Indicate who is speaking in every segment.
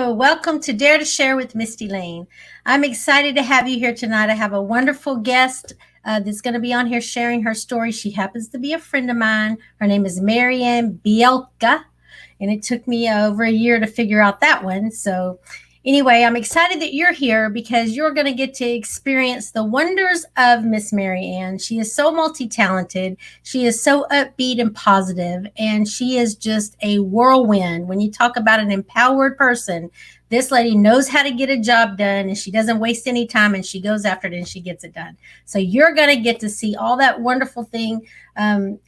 Speaker 1: Hello, welcome to Dare to Share with Mistie Layne. I'm excited to have you here tonight. I have a wonderful guest that's going to be on here sharing her story. She happens to be a friend of mine. Her name is Marianne Bielka, and it took me over a year to figure out that one. So anyway, I'm excited that you're here because you're going to get to experience the wonders of Miss Marianne. She is so multi-talented. She is so upbeat and positive, and she is just a whirlwind. When you talk about an empowered person, this lady knows how to get a job done, and she doesn't waste any time, and she goes after it and she gets it done. So you're going to get to see all that wonderful thing.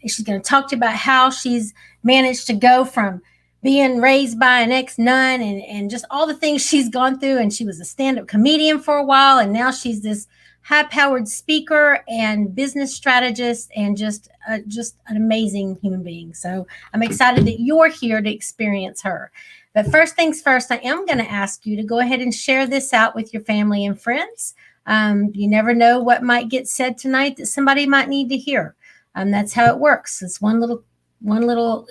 Speaker 1: She's going to talk to you about how she's managed to go from being raised by an ex-nun and just all the things she's gone through. And she was a stand-up comedian for a while, and now she's this high-powered speaker and business strategist and just an amazing human being. So I'm excited that you're here to experience her. But first things first, I am going to ask you to go ahead and share this out with your family and friends. You never know what might get said tonight that somebody might need to hear. That's how it works. It's one little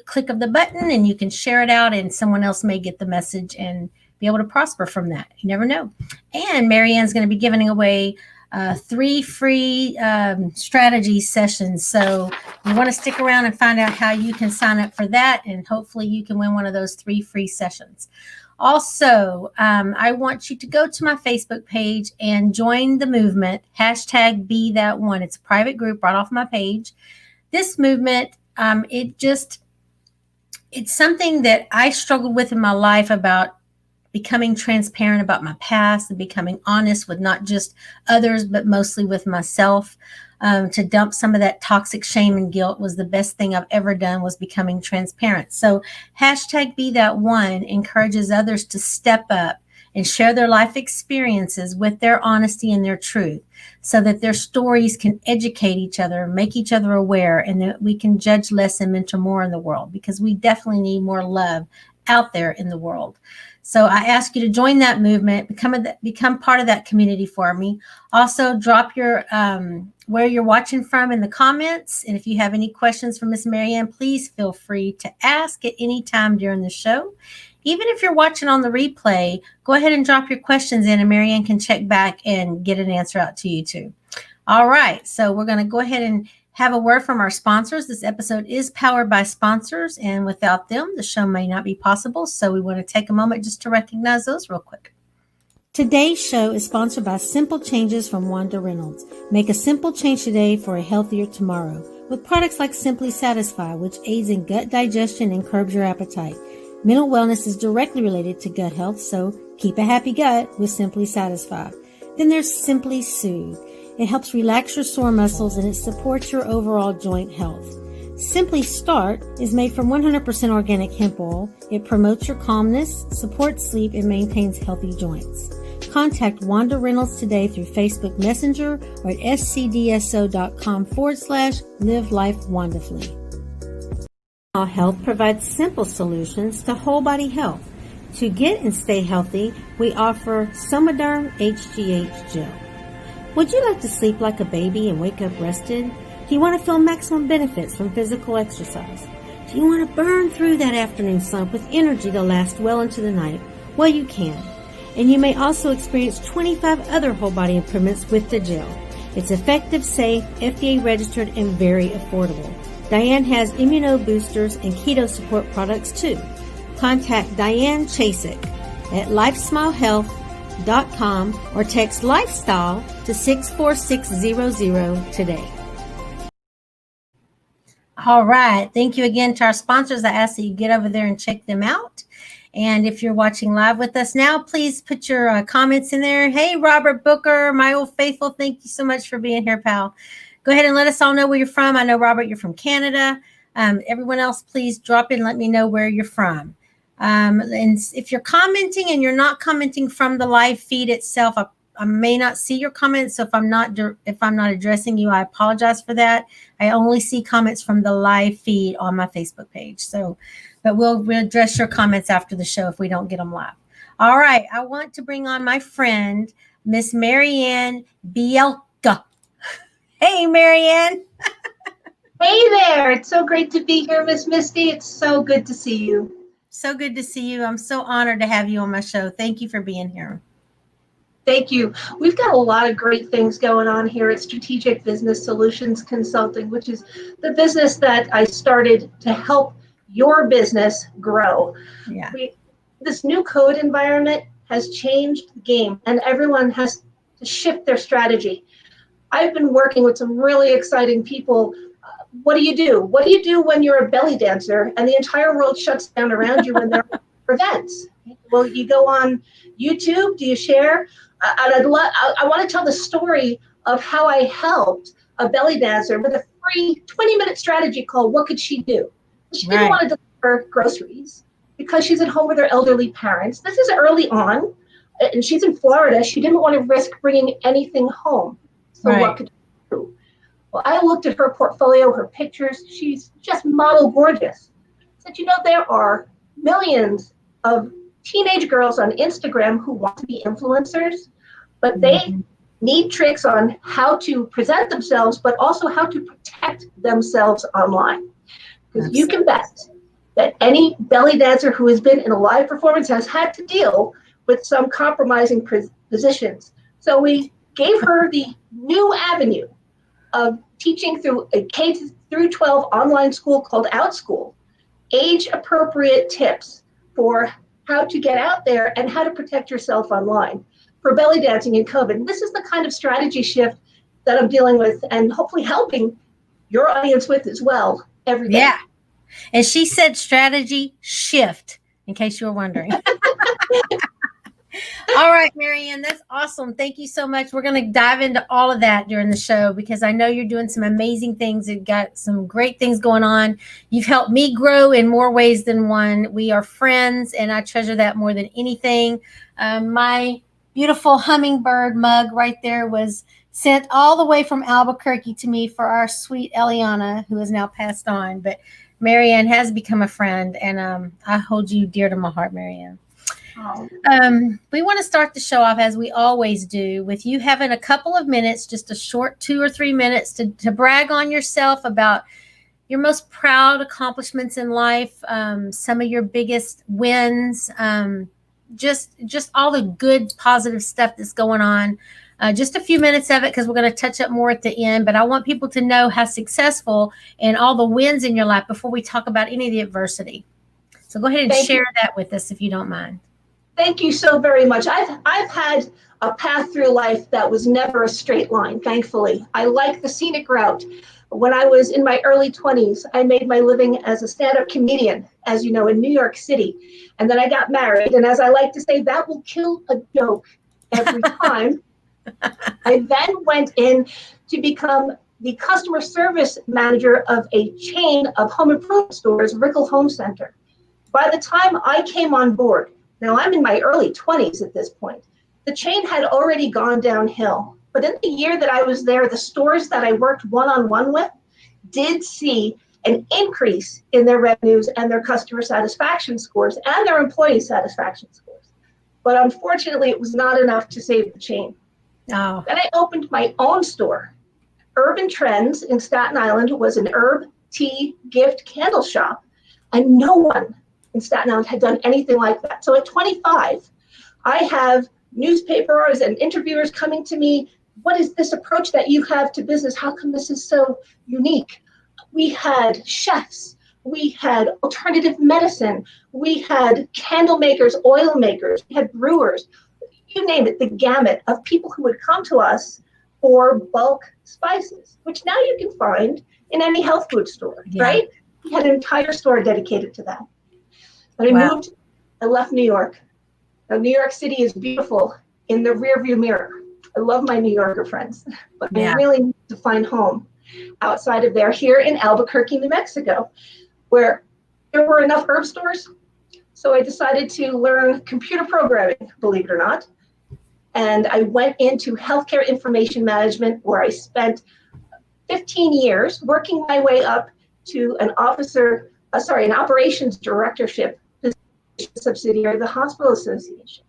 Speaker 1: click of the button and you can share it out, and someone else may get the message and be able to prosper from that. You never know. And Marianne's going to be giving away 3 free strategy sessions. So you want to stick around and find out how you can sign up for that, and hopefully you can win one of those 3 free sessions. Also, I want you to go to my Facebook page and join the movement, #BeThatOne. It's a private group right off my page. This movement, it's something that I struggled with in my life, about becoming transparent about my past and becoming honest with not just others, but mostly with myself. To dump some of that toxic shame and guilt was the best thing I've ever done, was becoming transparent. So #BeThatOne encourages others to step up and share their life experiences with their honesty and their truth, so that their stories can educate each other, make each other aware, and that we can judge less and mentor more in the world, because we definitely need more love out there in the world. So I ask you to join that movement, become part of that community for me. Also, drop your where you're watching from in the comments. And if you have any questions for Miss Marianne, please feel free to ask at any time during the show. Even if you're watching on the replay, go ahead and drop your questions in, and Marianne can check back and get an answer out to you too. All right, so we're going to go ahead and have a word from our sponsors. This episode is powered by sponsors, and without them, the show may not be possible. So we want to take a moment just to recognize those real quick. Today's show is sponsored by Simple Changes from Wanda Reynolds. Make a simple change today for a healthier tomorrow with products like Simply Satisfy, which aids in gut digestion and curbs your appetite. Mental wellness is directly related to gut health, so keep a happy gut with Simply Satisfy. Then there's Simply Soothe. It helps relax your sore muscles, and it supports your overall joint health. Simply Start is made from 100% organic hemp oil. It promotes your calmness, supports sleep, and maintains healthy joints. Contact Wanda Reynolds today through Facebook Messenger or at scdso.com/live life wonderfully. Health provides simple solutions to whole body health. To get and stay healthy, we offer Somaderm HGH Gel. Would you like to sleep like a baby and wake up rested? Do you want to feel maximum benefits from physical exercise? Do you want to burn through that afternoon slump with energy to last well into the night? Well, you can. And you may also experience 25 other whole body improvements with the gel. It's effective, safe, FDA registered, and very affordable. Diane has immuno boosters and keto support products too. Contact Diane Chasik at LifeSmileHealth.com or text lifestyle to 64600 today. All right. Thank you again to our sponsors. I ask that you get over there and check them out. And if you're watching live with us now, please put your comments in there. Hey, Robert Booker, my old faithful, thank you so much for being here, pal. Go ahead and let us all know where you're from. I know, Robert, you're from Canada. Everyone else, please drop in and let me know where you're from. And if you're commenting and you're not commenting from the live feed itself, I may not see your comments. So if I'm not addressing you, I apologize for that. I only see comments from the live feed on my Facebook page. But we'll address your comments after the show if we don't get them live. All right. I want to bring on my friend, Miss Marianne Bielka. Hey, Marianne.
Speaker 2: Hey there. It's so great to be here, Miss Misty. It's so good to see you.
Speaker 1: So good to see you. I'm so honored to have you on my show. Thank you for being here.
Speaker 2: Thank you. We've got a lot of great things going on here at Strategic Business Solutions Consulting, which is the business that I started to help your business grow.
Speaker 1: Yeah.
Speaker 2: This new code environment has changed the game, and everyone has to shift their strategy. I've been working with some really exciting people. What do you do? What do you do when you're a belly dancer and the entire world shuts down around you when there are events? Well, you go on YouTube. Do you share? I want to tell the story of how I helped a belly dancer with a free 20-minute strategy called What Could She Do? She didn't want to deliver groceries because she's at home with her elderly parents. This is early on, and she's in Florida. She didn't want to risk bringing anything home. So what could she do? Well, I looked at her portfolio, her pictures. She's just model gorgeous. I said, there are millions of teenage girls on Instagram who want to be influencers, but they need tricks on how to present themselves, but also how to protect themselves online. Because you can bet that any belly dancer who has been in a live performance has had to deal with some compromising positions. So we gave her the new avenue of teaching through a K through 12 online school called OutSchool, age-appropriate tips for how to get out there and how to protect yourself online for belly dancing in COVID. This is the kind of strategy shift that I'm dealing with and hopefully helping your audience with as well every day.
Speaker 1: Yeah. And she said strategy shift, in case you were wondering. All right, Marianne, that's awesome. Thank you so much. We're going to dive into all of that during the show because I know you're doing some amazing things. You've got some great things going on. You've helped me grow in more ways than one. We are friends, and I treasure that more than anything. My beautiful hummingbird mug right there was sent all the way from Albuquerque to me for our sweet Eliana, who is now passed on. But Marianne has become a friend, and I hold you dear to my heart, Marianne. We want to start the show off as we always do with you having a couple of minutes, just a short 2 or 3 minutes to brag on yourself about your most proud accomplishments in life, some of your biggest wins, just all the good, positive stuff that's going on. Just a few minutes of it because we're going to touch up more at the end, but I want people to know how successful and all the wins in your life before we talk about any of the adversity. So go ahead and share that with us if you don't mind.
Speaker 2: Thank you so very much. I've had a path through life that was never a straight line, thankfully. I like the scenic route. When I was in my early 20s, I made my living as a stand-up comedian, as you know, in New York City. And then I got married. And as I like to say, that will kill a joke every time. I then went in to become the customer service manager of a chain of home improvement stores, Rickle Home Center. By the time I came on board, now I'm in my early 20s at this point, the chain had already gone downhill. But in the year that I was there, the stores that I worked one-on-one with did see an increase in their revenues and their customer satisfaction scores and their employee satisfaction scores. But unfortunately, it was not enough to save the chain.
Speaker 1: Oh.
Speaker 2: Then I opened my own store. Urban Trends in Staten Island was an herb, tea, gift, candle shop, and no one in Staten Island had done anything like that. So at 25, I have newspapers and interviewers coming to me. What is this approach that you have to business? How come this is so unique? We had chefs. We had alternative medicine. We had candle makers, oil makers. We had brewers. You name it, the gamut of people who would come to us for bulk spices, which now you can find in any health food store, right? We had an entire store dedicated to that. But I left New York. Now, New York City is beautiful in the rearview mirror. I love my New Yorker friends, but I really need to find home outside of there, here in Albuquerque, New Mexico, where there were enough herb stores. So I decided to learn computer programming, believe it or not. And I went into healthcare information management, where I spent 15 years working my way up to an operations directorship subsidiary of the Hospital Association,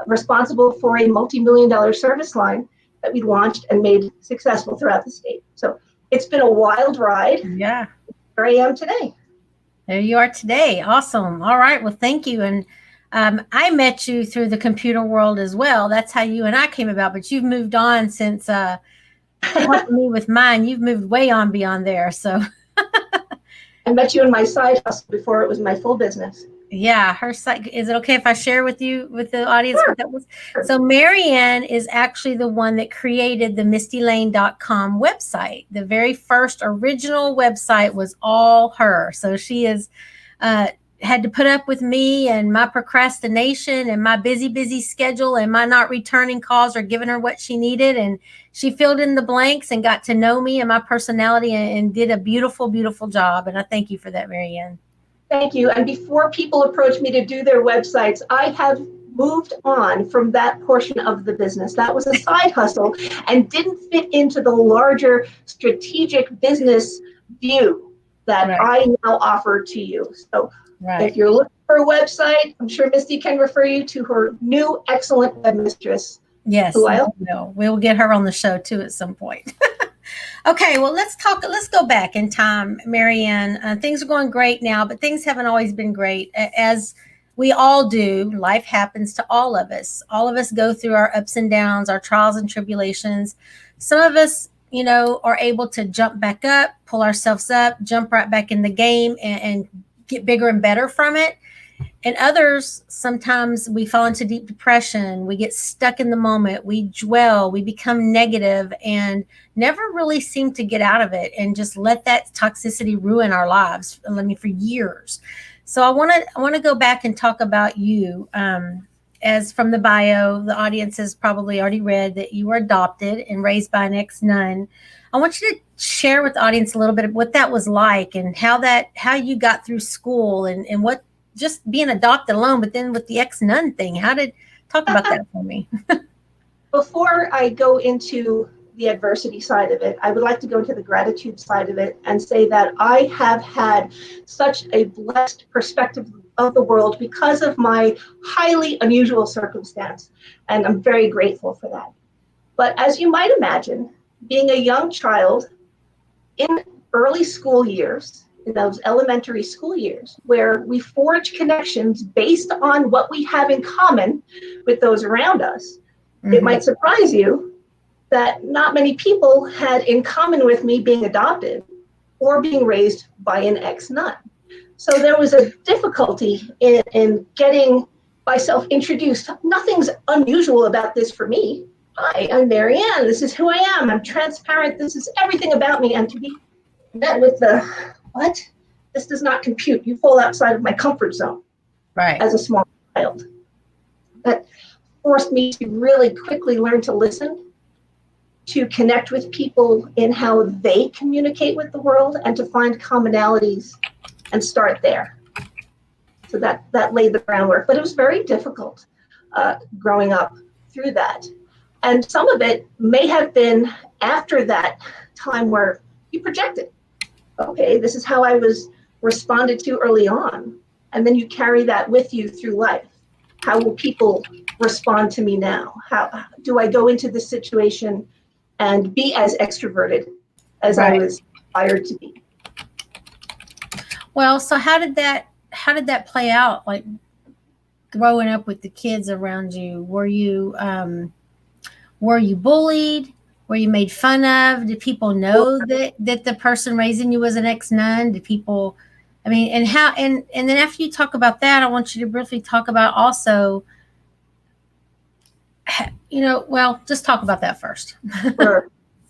Speaker 2: responsible for a multi-million-dollar service line that we launched and made successful throughout the state. So it's been a wild ride.
Speaker 1: Yeah.
Speaker 2: Here I am today.
Speaker 1: There you are today. Awesome. All right. Well, thank you. And I met you through the computer world as well. That's how you and I came about. But you've moved on since helping me with mine. You've moved way on beyond there. So
Speaker 2: I met you in my side hustle before it was my full business.
Speaker 1: yeah, her site. Is it okay if I share with you, with the audience,
Speaker 2: Sure.
Speaker 1: what that was? So Marianne is actually the one that created the MistieLayne.com website. The very first original website was all her. So she is uh, had to put up with me and my procrastination and my busy schedule and my not returning calls or giving her what she needed. And she filled in the blanks and got to know me and my personality, and did a beautiful job. And I thank you for that, Marianne.
Speaker 2: Thank you. And before people approach me to do their websites, I have moved on from that portion of the business. That was a side hustle and didn't fit into the larger strategic business view that
Speaker 1: Right,
Speaker 2: I now offer to you. So if
Speaker 1: right.
Speaker 2: you're looking for a website, I'm sure Misty can refer you to her new excellent webmistress,
Speaker 1: Yes,
Speaker 2: who I
Speaker 1: we'll get her on the show too at some point. Okay, well, let's talk. Let's go back in time, Marianne. Things are going great now, but things haven't always been great. As we all do, life happens to all of us. All of us go through our ups and downs, our trials and tribulations. Some of us, are able to jump back up, pull ourselves up, jump right back in the game, and get bigger and better from it. And others, sometimes we fall into deep depression. We get stuck in the moment. We dwell. We become negative and never really seem to get out of it, and just let that toxicity ruin our lives. I mean, for years. So I want to go back and talk about you. As from the bio, the audience has probably already read that you were adopted and raised by an ex nun. I want you to share with the audience a little bit of what that was like, and how you got through school, and what, just being adopted alone, but then with the ex nun thing, how did, talk about that for me?
Speaker 2: before I go into the adversity side of it, I would like to go into the gratitude side of it and say that I have had such a blessed perspective of the world because of my highly unusual circumstance. And I'm very grateful for that. But as you might imagine, being a young child in early school years, in those elementary school years, where we forge connections based on what we have in common with those around us, it
Speaker 1: Mm-hmm.
Speaker 2: might surprise you that not many people had in common with me being adopted or being raised by an ex-nun. So there was a difficulty in getting myself introduced. Nothing's unusual about this for me. Hi, I'm Marianne. This is who I am. I'm transparent. This is everything about me. And to be met with the, what? This does not compute. You fall outside of my comfort zone
Speaker 1: Right.
Speaker 2: as a small child. That forced me to really quickly learn to listen, to connect with people in how they communicate with the world, and to find commonalities and start there. So that laid the groundwork. But it was very difficult growing up through that. And some of it may have been after that time where you projected, okay, this is how I was responded to early on. And then you carry that with you through life. How will people respond to me now? How do I go into this situation and be as extroverted as I
Speaker 1: Right.
Speaker 2: was inspired to be?
Speaker 1: Well, so how did that play out, like growing up with the kids around you? Were you bullied? Were you made fun of? Did people know that the person raising you was an ex nun? Did people, I mean, and how, and then after you talk about that, I want you to briefly talk about also, well, just talk about that first.
Speaker 2: Or,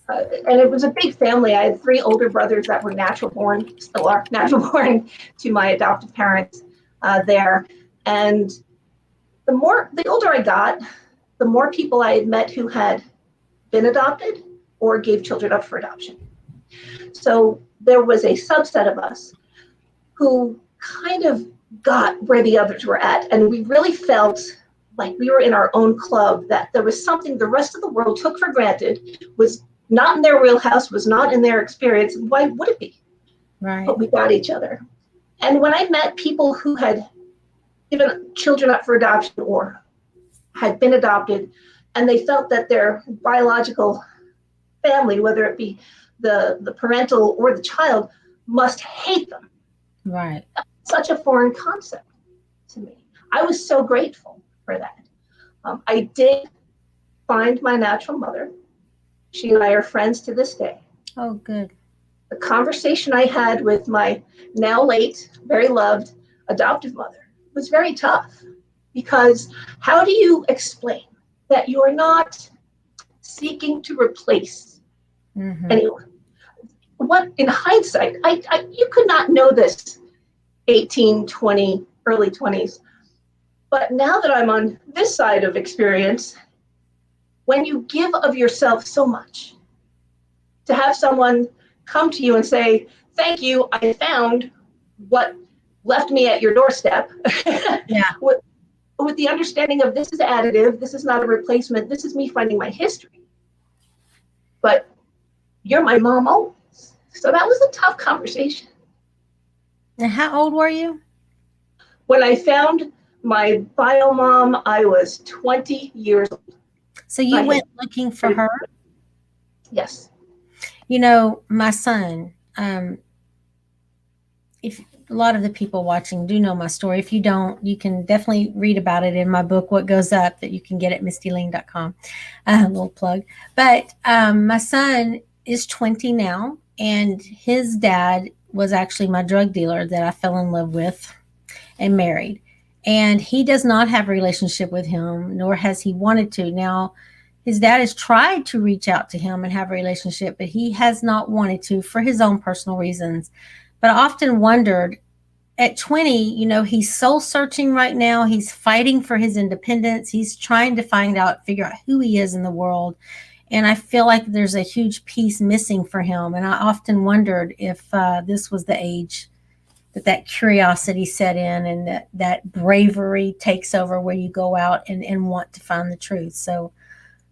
Speaker 2: and it was a big family. I had three older brothers that were natural born, still are natural born to my adoptive parents there. And the older I got, the more people I had met who had been adopted or gave children up for adoption. So there was a subset of us who kind of got where the others were at. And we really felt like we were in our own club, that there was something the rest of the world took for granted, was not in their wheelhouse, was not in their experience. Why would it be?
Speaker 1: Right.
Speaker 2: But we got each other. And when I met people who had given children up for adoption or had been adopted, and they felt that their biological family, whether it be the parental or the child, must hate them
Speaker 1: Right.
Speaker 2: Such a foreign concept to me. I was so grateful for that. I did find my natural mother. She and I are friends to this day.
Speaker 1: Oh, good.
Speaker 2: The conversation I had with my now late, very loved adoptive mother was very tough, because how do you explain that you are not seeking to replace
Speaker 1: Mm-hmm.
Speaker 2: anyone? What, in hindsight, you could not know this 18, 20, early 20s. But now that I'm on this side of experience, when you give of yourself so much, to have someone come to you and say, thank you, I found what left me at your doorstep,
Speaker 1: Yeah.
Speaker 2: with, with the understanding of this is additive, this is not a replacement, this is me finding my history. But you're my mom always. So that was a tough conversation.
Speaker 1: And how old were you?
Speaker 2: When I found my bio mom, I was 20 years old.
Speaker 1: So you
Speaker 2: I had
Speaker 1: went looking for
Speaker 2: started,
Speaker 1: her?
Speaker 2: yes.
Speaker 1: You know, my son, if a lot of the people watching do know my story. If you don't, you can definitely read about it in my book, What Goes Up, that you can get at mistielayne.com. A little plug. But my son is 20 now, and his dad was actually my drug dealer that I fell in love with and married. And he does not have a relationship with him, nor has he wanted to. Now, his dad has tried to reach out to him and have a relationship, but he has not wanted to for his own personal reasons. But I often wondered, at 20, he's soul searching right now. He's fighting for his independence. He's trying to find out, figure out who he is in the world. And I feel like there's a huge piece missing for him. And I often wondered if this was the age that curiosity set in, and that bravery takes over, where you go out and want to find the truth. So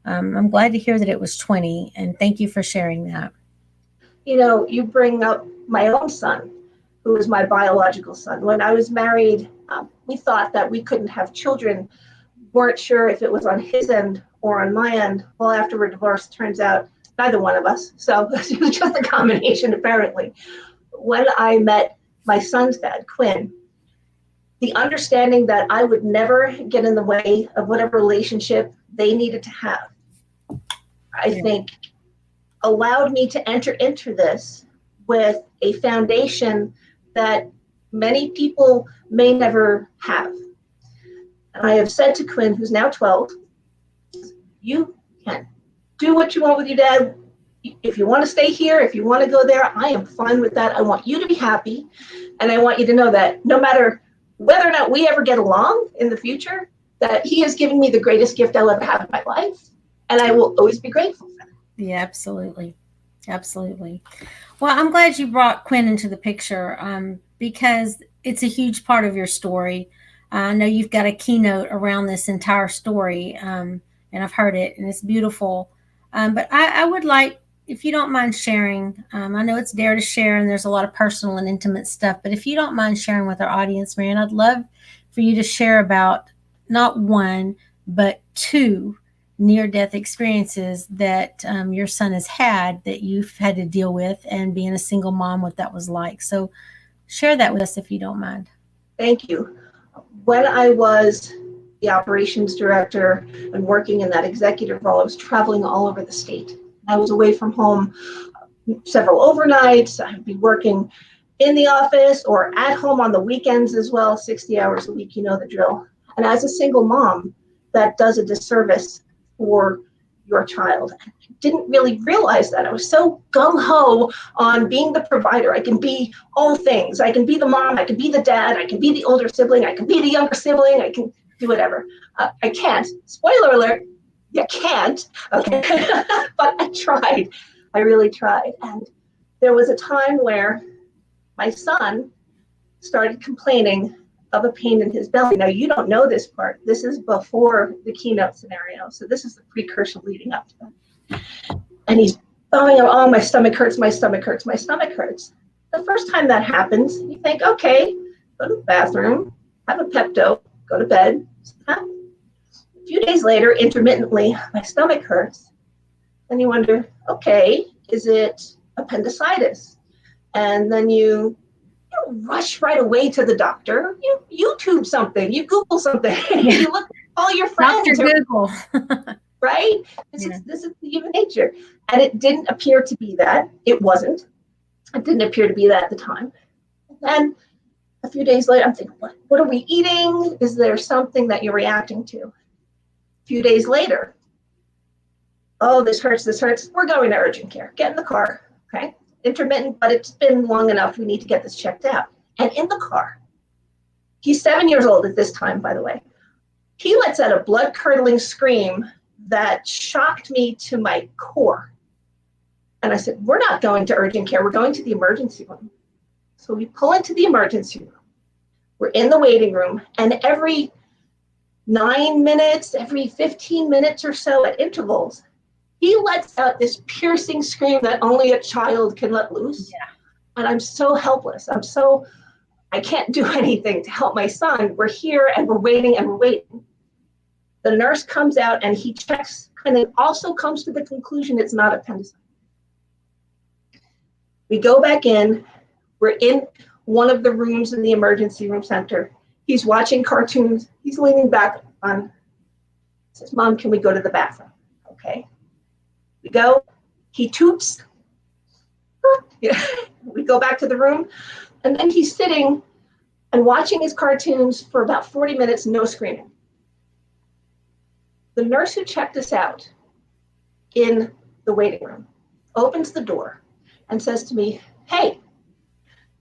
Speaker 1: I'm glad to hear that it was 20. And thank you for sharing that.
Speaker 2: You bring up my own son, who was my biological son. When I was married, we thought that we couldn't have children, weren't sure if it was on his end or on my end. Well, after we're divorced, turns out neither one of us. So it was just a combination, apparently. When I met my son's dad, Quinn, the understanding that I would never get in the way of whatever relationship they needed to have, I
Speaker 1: Yeah.
Speaker 2: think allowed me to enter into this with a foundation that many people may never have. And I have said to Quinn, who's now 12, you can do what you want with your dad. If you want to stay here, if you want to go there, I am fine with that. I want you to be happy. And I want you to know that no matter whether or not we ever get along in the future, that he is giving me the greatest gift I'll ever have in my life. And I will always be grateful for that.
Speaker 1: Yeah, absolutely. Absolutely. Well, I'm glad you brought Quinn into the picture, because it's a huge part of your story. I know you've got a keynote around this entire story, and I've heard it, and it's beautiful. But I would like, if you don't mind sharing, I know it's dare to share, and there's a lot of personal and intimate stuff, but if you don't mind sharing with our audience, Marianne, I'd love for you to share about not one, but two near death experiences that your son has had, that you've had to deal with, and being a single mom, what that was like. So share that with us if you don't mind.
Speaker 2: Thank you. When I was the operations director and working in that executive role, I was traveling all over the state. I was away from home several overnights. I'd be working in the office or at home on the weekends as well, 60 hours a week, you know the drill. And as a single mom, that does a disservice for your child. I didn't really realize that. I was so gung-ho on being the provider. I can be all things. I can be the mom, I can be the dad, I can be the older sibling, I can be the younger sibling, I can do whatever. I can't. Spoiler alert, you can't. Okay. But I tried. I really tried. And there was a time where my son started complaining of a pain in his belly. Now, you don't know this part. This is before the keynote scenario. So this is the precursor leading up to that. And he's, oh, my stomach hurts, my stomach hurts, my stomach hurts. The first time that happens, you think, okay, go to the bathroom, have a Pepto, go to bed. A few days later, intermittently, my stomach hurts. And you wonder, okay, is it appendicitis? And then you don't rush right away to the doctor. You YouTube something, you Google something, you look at all your
Speaker 1: Dr.
Speaker 2: friends,
Speaker 1: Google.
Speaker 2: right?
Speaker 1: Yeah.
Speaker 2: This is the human nature. And it didn't appear to be that. It wasn't. It didn't appear to be that at the time. And then a few days later, I'm thinking, what are we eating? Is there something that you're reacting to? A few days later, oh, this hurts, this hurts. We're going to urgent care. Get in the car, okay? Intermittent, but it's been long enough. We need to get this checked out. And in the car, he's 7 years old at this time, by the way. He lets out a blood-curdling scream that shocked me to my core. And I said, we're not going to urgent care. We're going to the emergency room. So we pull into the emergency room. We're in the waiting room. And every 9 minutes, every 15 minutes or so at intervals, he lets out this piercing scream that only a child can let loose.
Speaker 1: Yeah.
Speaker 2: And I'm so helpless. I can't do anything to help my son. We're here and we're waiting and we're waiting. The nurse comes out and he checks and then also comes to the conclusion it's not appendicitis. We go back in. We're in one of the rooms in the emergency room center. He's watching cartoons. He's leaning back on. Says, Mom, can we go to the bathroom? Okay. We go. He toots. We go back to the room. And then he's sitting and watching his cartoons for about 40 minutes, no screaming. The nurse who checked us out in the waiting room opens the door and says to me, hey,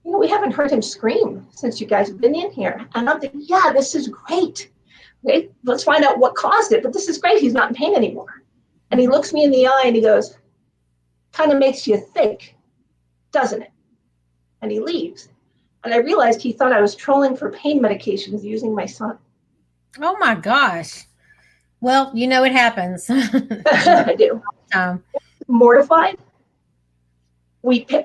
Speaker 2: we haven't heard him scream since you guys have been in here. And I'm thinking, yeah, this is great. Okay, let's find out what caused it, but this is great. He's not in pain anymore. And he looks me in the eye and he goes, kind of makes you think, doesn't it? And he leaves. And I realized he thought I was trolling for pain medications using my son.
Speaker 1: Oh my gosh. Well, it happens.
Speaker 2: I do. Mortified.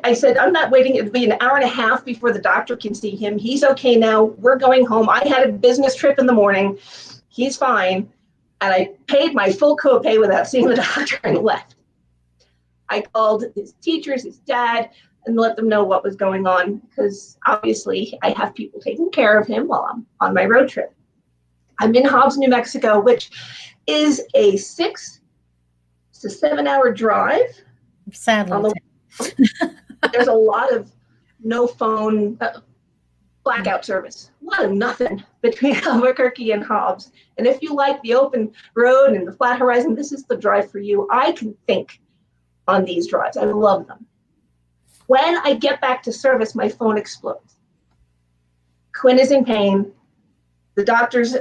Speaker 2: I said, I'm not waiting. It'll be an hour and a half before the doctor can see him. He's okay now. We're going home. I had a business trip in the morning. He's fine. And I paid my full copay without seeing the doctor and left. I called his teachers, his dad, and let them know what was going on because obviously I have people taking care of him while I'm on my road trip. I'm in Hobbs, New Mexico, which is a 6 to 7 hour drive.
Speaker 1: Sadly.
Speaker 2: There's a lot of no phone blackout service, a lot of nothing between Albuquerque and Hobbs. And if you like the open road and the flat horizon, this is the drive for you. I can think on these drives. I love them. When I get back to service, my phone explodes. Quinn is in pain. The doctors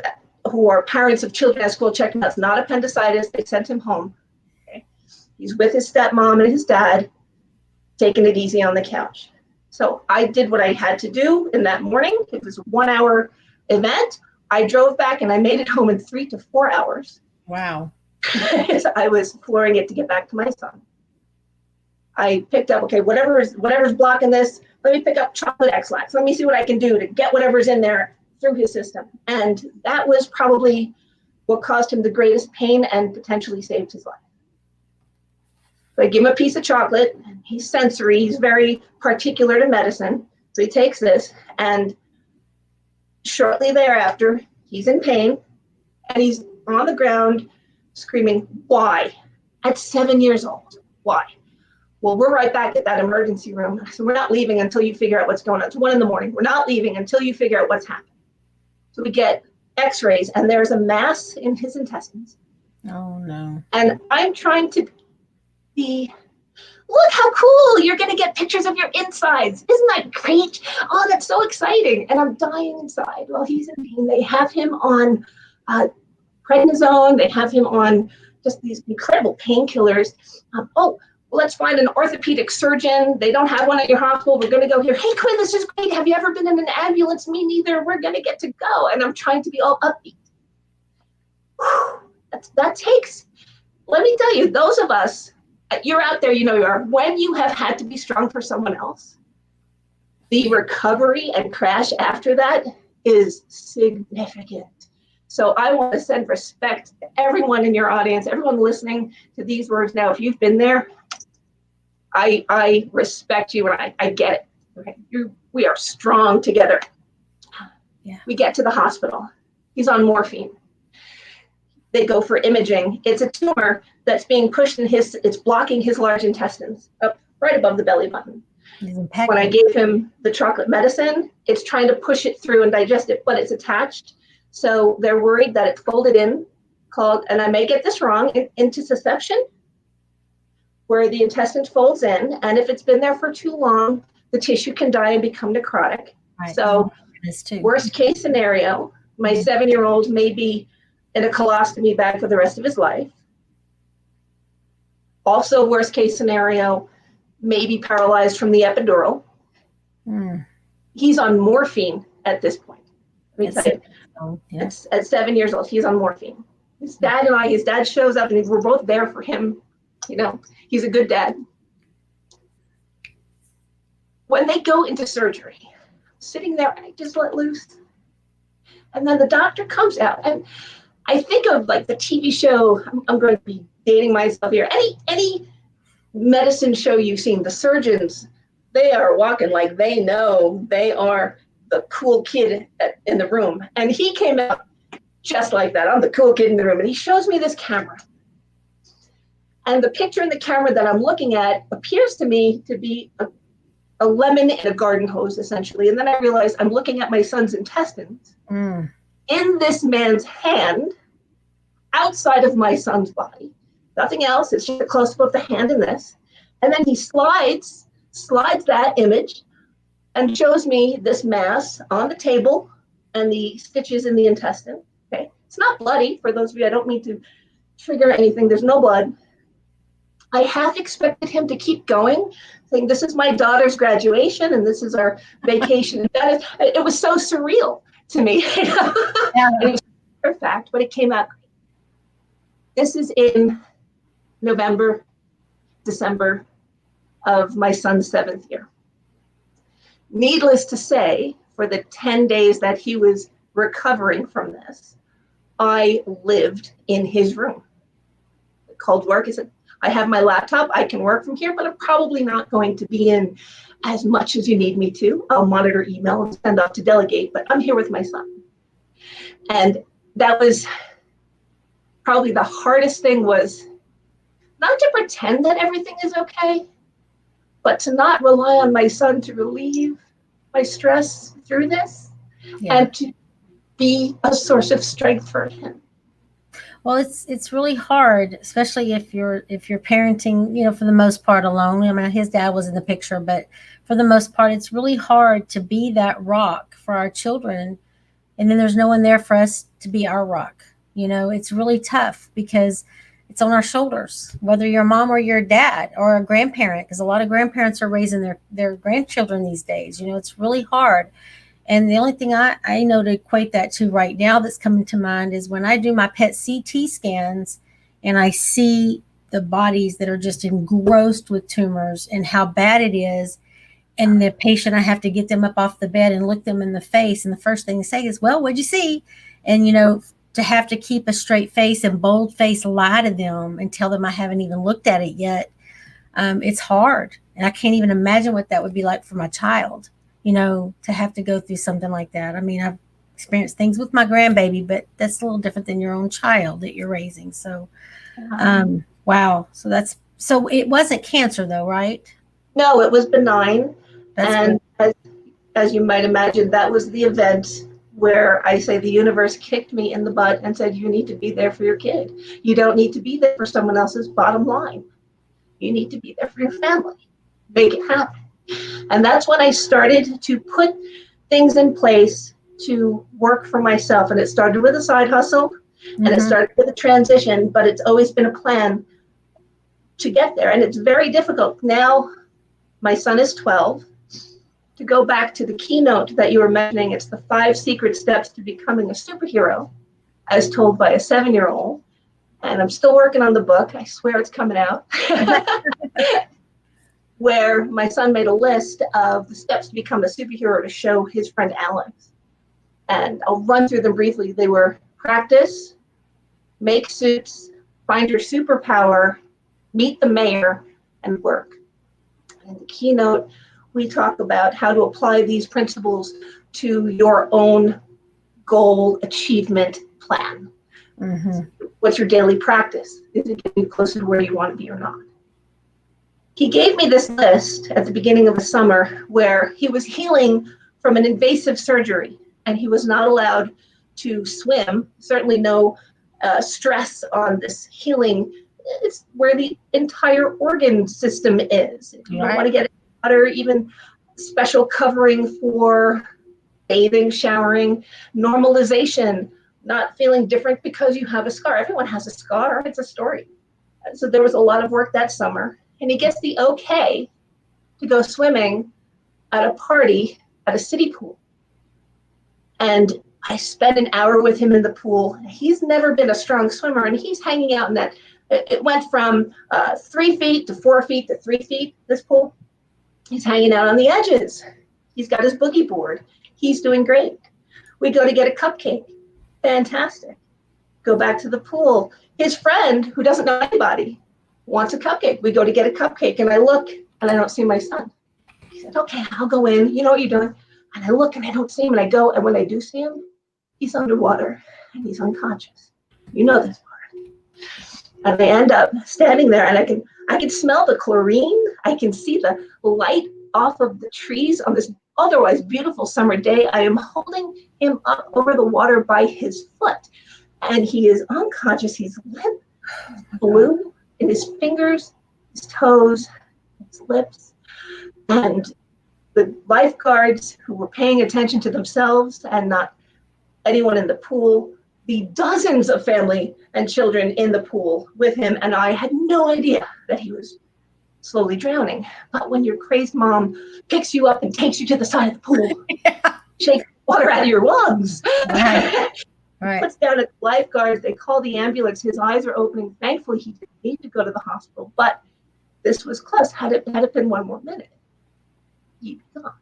Speaker 2: who are parents of children at school checked him out. It's not appendicitis. They sent him home. Okay. He's with his stepmom and his dad, taking it easy on the couch. So I did what I had to do in that morning. It was a 1 hour event. I drove back and I made it home in 3 to 4 hours.
Speaker 1: Wow.
Speaker 2: I was flooring it to get back to my son. I picked up, okay, whatever's blocking this, let me pick up chocolate X-Lax. Let me see what I can do to get whatever's in there through his system. And that was probably what caused him the greatest pain and potentially saved his life. So I give him a piece of chocolate. He's sensory. He's very particular to medicine. So he takes this, and shortly thereafter, he's in pain, and he's on the ground screaming, why? At 7 years old, why? Well, we're right back at that emergency room. So we're not leaving until you figure out what's going on. It's 1 a.m. We're not leaving until you figure out what's happening. So we get x-rays, and there's a mass in his intestines.
Speaker 1: Oh, no.
Speaker 2: And I'm trying to be, look how cool, you're going to get pictures of your insides. Isn't that great? Oh, that's so exciting. And I'm dying inside while he's in pain. They have him on prednisone. They have him on just these incredible painkillers. Let's find an orthopedic surgeon. They don't have one at your hospital. We're going to go here. Hey, Quinn, this is great. Have you ever been in an ambulance? Me neither. We're going to get to go. And I'm trying to be all upbeat. That takes, let me tell you, those of us, you're out there, you are. When you have had to be strong for someone else, the recovery and crash after that is significant. So I want to send respect to everyone in your audience, everyone listening to these words now. If you've been there, I respect you and I get it. Okay, we are strong together.
Speaker 1: Yeah.
Speaker 2: We get to the hospital. He's on morphine. They go for imaging. It's a tumor that's being pushed it's blocking his large intestines up right above the belly button. When I gave him the chocolate medicine, it's trying to push it through and digest it, but it's attached. So they're worried that it's folded in, called, and I may get this wrong, intussusception, where the intestine folds in, and if it's been there for too long, the tissue can die and become necrotic.
Speaker 1: Right.
Speaker 2: So worst case scenario, my 7-year-old may be in a colostomy bag for the rest of his life. Also, worst case scenario, may be paralyzed from the epidural. He's on morphine at this point. Let me tell you, at 7 years old, he's on morphine. His dad shows up and we're both there for him. You know, he's a good dad. When they go into surgery, sitting there, I just let loose. And then the doctor comes out, and I think of like the TV show, I'm going to be dating myself here. Any medicine show you've seen, the surgeons, they are walking like they know they are the cool kid in the room. And he came out just like that. I'm the cool kid in the room. And he shows me this camera. And the picture in the camera that I'm looking at appears to me to be a lemon in a garden hose, essentially. And then I realized I'm looking at my son's intestines in this man's hand, outside of my son's body. Nothing else. It's just a close-up of the hand in this. And then he slides that image and shows me this mass on the table and the stitches in the intestine. Okay, it's not bloody. For those of you, I don't mean to trigger anything. There's no blood. I half expected him to keep going, saying, this is my daughter's graduation and this is our vacation. It was so surreal to me. It was a fact, but it came out great. This is in November, December of my son's 7th year. Needless to say, for the 10 days that he was recovering from this, I lived in his room. Called work. He said, I have my laptop, I can work from here, but I'm probably not going to be in as much as you need me to. I'll monitor email and send off to delegate, but I'm here with my son. And that was probably the hardest thing, was not to pretend that everything is okay, but to not rely on my son to relieve my stress through this and to be a source of strength for him.
Speaker 1: Well, it's really hard, especially if you're parenting, you know, for the most part alone. I mean, his dad was in the picture, but for the most part, it's really hard to be that rock for our children, and then there's no one there for us to be our rock. You know, it's really tough because it's on our shoulders, whether you're a mom or your dad or a grandparent, because a lot of grandparents are raising their grandchildren these days. You know, it's really hard. And the only thing I know to equate that to right now that's coming to mind is when I do my PET CT scans and I see the bodies that are just engrossed with tumors and how bad it is. And the patient, I have to get them up off the bed and look them in the face. And the first thing they say is, well, what'd you see? And, you know, to have to keep a straight face and bold face, lie to them and tell them I haven't even looked at it yet. It's hard. And I can't even imagine what that would be like for my child, you know, to have to go through something like that. I mean, I've experienced things with my grandbaby, but that's a little different than your own child that you're raising. So, wow. So it wasn't cancer though, right?
Speaker 2: No, it was benign. And as you might imagine, that was the event where I say the universe kicked me in the butt and said, you need to be there for your kid. You don't need to be there for someone else's bottom line. You need to be there for your family. Make it happen. And that's when I started to put things in place to work for myself. And it started with a side hustle and it started with a transition, but it's always been a plan to get there. And it's very difficult. Now, my son is 12. To go back to the keynote that you were mentioning, it's the 5 secret steps to becoming a superhero, as told by a 7-year-old. And I'm still working on the book. I swear it's coming out. Where my son made a list of the steps to become a superhero to show his friend Alex. And I'll run through them briefly. They were practice, make suits, find your superpower, meet the mayor, and work. And the keynote we talk about how to apply these principles to your own goal achievement plan.
Speaker 1: Mm-hmm.
Speaker 2: What's your daily practice? Is it getting you closer to where you want to be or not? He gave me this list at the beginning of the summer where he was healing from an invasive surgery and he was not allowed to swim, certainly no stress on this healing. It's where the entire organ system is. If you don't want to get in water, even special covering for bathing, showering, normalization, not feeling different because you have a scar. Everyone has a scar, it's a story. So there was a lot of work that summer. And he gets the okay to go swimming at a party at a city pool. And I spent an hour with him in the pool. He's never been a strong swimmer, and he's hanging out in that. It went from 3 feet to 4 feet to 3 feet, this pool. He's hanging out on the edges. He's got his boogie board. He's doing great. We go to get a cupcake. Fantastic. Go back to the pool. His friend, who doesn't know anybody, wants a cupcake. We go to get a cupcake, and I look, and I don't see my son. He said, okay, I'll go in. You know what you're doing? And I look, and I don't see him, and I go, and when I do see him, he's underwater, and he's unconscious. You know this part. And I end up standing there, and I can smell the chlorine. I can see the light off of the trees on this otherwise beautiful summer day. I am holding him up over the water by his foot, and he is unconscious. He's limp, blue in his fingers, his toes, his lips. And the lifeguards who were paying attention to themselves and not anyone in the pool, the dozens of family and children in the pool with him, and I had no idea that he was slowly drowning. But when your crazed mom picks you up and takes you to the side of the pool, shakes water out of your lungs,
Speaker 1: Right.
Speaker 2: puts down a lifeguard, they call the ambulance, his eyes are opening. Thankfully, he didn't need to go to the hospital, but this was close. Had it been one more minute, he'd be gone.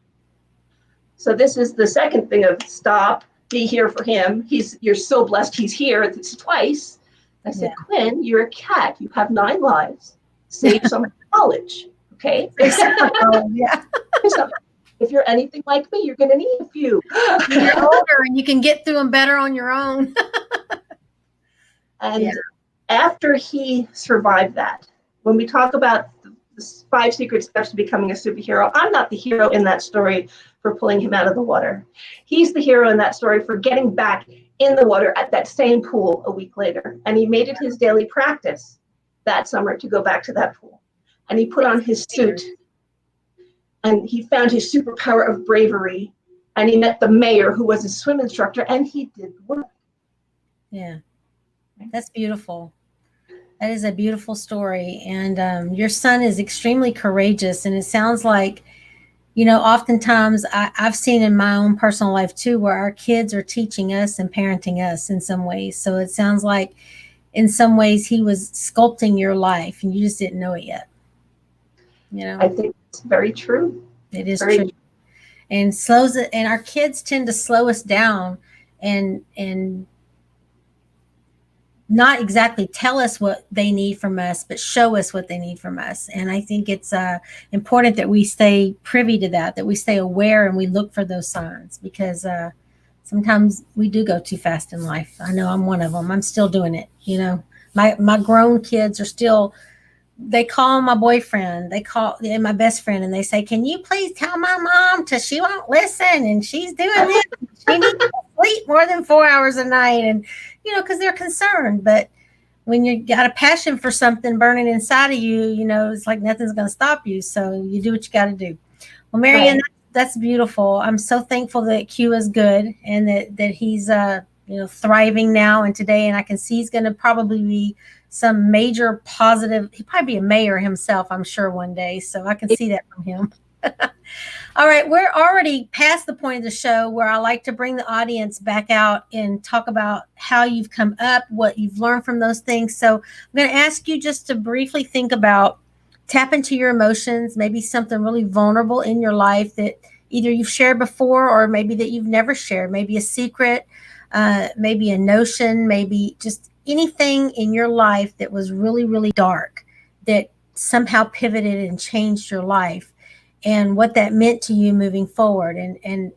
Speaker 2: So this is the second thing of stop, be here for him. You're so blessed he's here. It's twice. I said, Quinn, you're a cat. You have 9 lives. Save some for college, okay?
Speaker 1: Yeah.
Speaker 2: So if you're anything like me, you're going to need a few.
Speaker 1: You're older and you can get through them better on your own.
Speaker 2: And after he survived that, when we talk about the 5 secret steps to becoming a superhero, I'm not the hero in that story for pulling him out of the water. He's the hero in that story for getting back in the water at that same pool a week later. And he made it his daily practice that summer to go back to that pool. And he put on his suit and he found his superpower of bravery. And he met the mayor who was his swim instructor, and he did the work.
Speaker 1: Yeah, that's beautiful. That is a beautiful story. And your son is extremely courageous. And it sounds like, oftentimes I've seen in my own personal life too, where our kids are teaching us and parenting us in some ways. So it sounds like in some ways he was sculpting your life and you just didn't know it yet.
Speaker 2: I think it's very true.
Speaker 1: It is very true. And slows it. And our kids tend to slow us down and not exactly tell us what they need from us, but show us what they need from us. And I think it's important that we stay privy to that we stay aware and we look for those signs, because sometimes we do go too fast in life. I know I'm one of them. I'm still doing it. My grown kids are still, they call my boyfriend, and my best friend, and they say, can you please tell my mom she won't listen and she's doing this. She needs to sleep more than 4 hours a night. And, because they're concerned. But when you got a passion for something burning inside of you, it's like nothing's going to stop you. So you do what you got to do. Well, Marianne, that's beautiful. I'm so thankful that Q is good and that he's, thriving now and today. And I can see he's going to probably be some major positive. He'll probably be a mayor himself, I'm sure, one day. So I can see that from him. All right, we're already past the point of the show where I like to bring the audience back out and talk about how you've come up, what you've learned from those things. So I'm going to ask you just to briefly think about, tap into your emotions, maybe something really vulnerable in your life that either you've shared before or maybe that you've never shared, maybe a secret, maybe a notion, maybe just anything in your life that was really, really dark that somehow pivoted and changed your life. and what that meant to you moving forward, and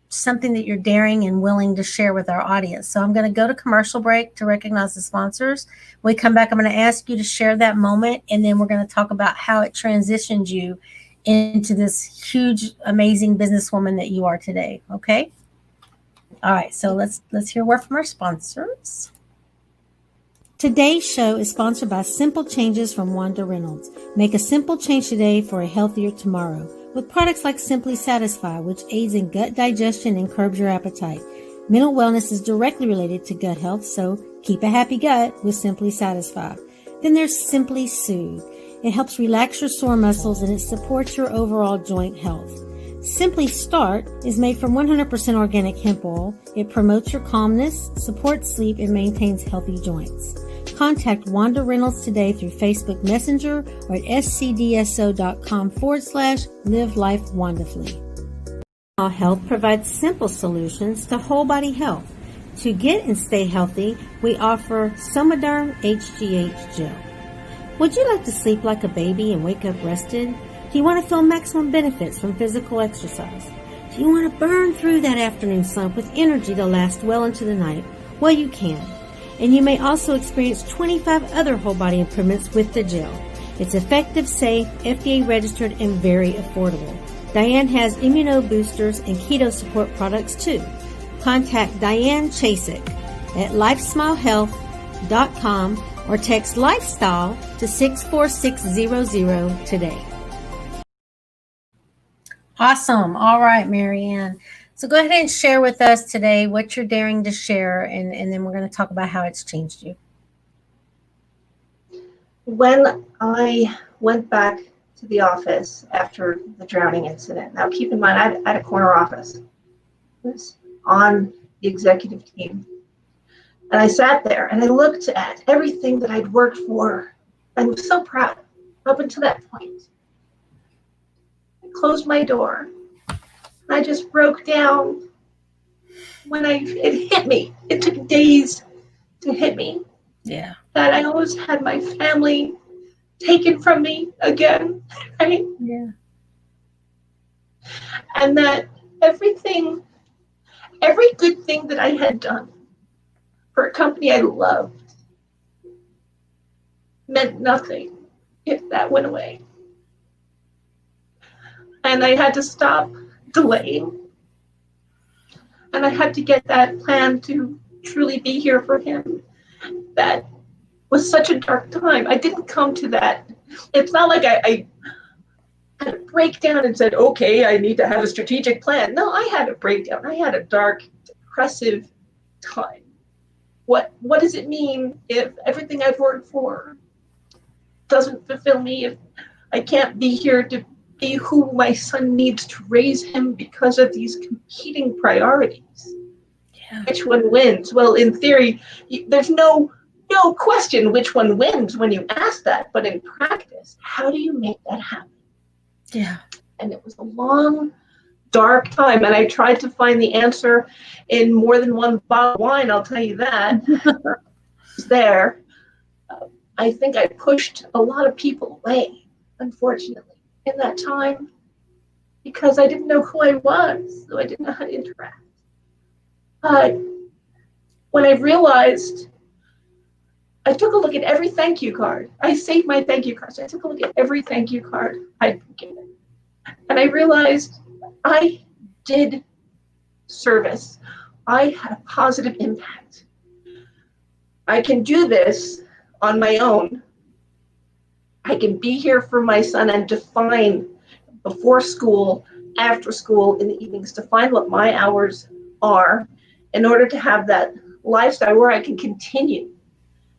Speaker 1: something that you're daring and willing to share with our audience. So I'm going to go to commercial break to recognize the sponsors. When we come back, I'm going to ask you to share that moment, and then we're going to talk about how it transitioned you into this huge, amazing businesswoman that you are today. Okay. All right. So let's hear a word from our sponsors. Today's show is sponsored by Simple Changes from Wanda Reynolds. Make a simple change today for a healthier tomorrow with products like Simply Satisfy, which aids in gut digestion and curbs your appetite. Mental wellness is directly related to gut health, so keep a happy gut with Simply Satisfy. Then there's Simply Soothe. It helps relax your sore muscles and it supports your overall joint health. Simply Start is made from 100% organic hemp oil. It promotes your calmness, supports sleep, and maintains healthy joints. Contact Wanda Reynolds today through Facebook Messenger or at scdso.com/live life wonderfully. Health provides simple solutions to whole body health. To get and stay healthy, we offer Somaderm HGH Gel. Would you like to sleep like a baby and wake up rested? Do you want to feel maximum benefits from physical exercise? Do you want to burn through that afternoon slump with energy to last well into the night? Well, you can. And you may also experience 25 other whole body improvements with the gel. It's effective, safe, FDA registered, and very affordable. Diane has immuno boosters and keto support products too. Contact Diane Chasik at lifesmilehealth.com or text lifestyle to 64600 today. Awesome. All right, Marianne. So go ahead and share with us today what you're daring to share, and then we're going to talk about how it's changed you.
Speaker 2: When I went back to the office after the drowning incident, now keep in mind, I had a corner office. I was on the executive team. And I sat there and I looked at everything that I'd worked for and was so proud up until that point. I closed my door. I just broke down when it hit me. It took days to hit me.
Speaker 1: Yeah.
Speaker 2: That I always had my family taken from me again, right?
Speaker 1: Yeah.
Speaker 2: And that every good thing that I had done for a company I loved meant nothing if that went away. And I had to stop delaying. And I had to get that plan to truly be here for him. That was such a dark time. I didn't come to that. It's not like I had a breakdown and said, okay, I need to have a strategic plan. No, I had a breakdown. I had a dark, depressive time. What does it mean if everything I've worked for doesn't fulfill me, if I can't be here to be who my son needs to raise him because of these competing priorities? Yeah. Which one wins? Well, in theory, there's no question which one wins when you ask that, but in practice, how do you make that happen?
Speaker 1: Yeah.
Speaker 2: And it was a long, dark time, and I tried to find the answer in more than one bottle of wine, I'll tell you that. It's there. I think I pushed a lot of people away, unfortunately, in that time, because I didn't know who I was, so I didn't know how to interact. When I realized, I took a look at every thank you card. I saved my thank you cards. I took a look at every thank you card I'd been given. And I realized I did service. I had a positive impact. I can do this on my own. I can be here for my son and define before school, after school, in the evenings, define what my hours are in order to have that lifestyle where I can continue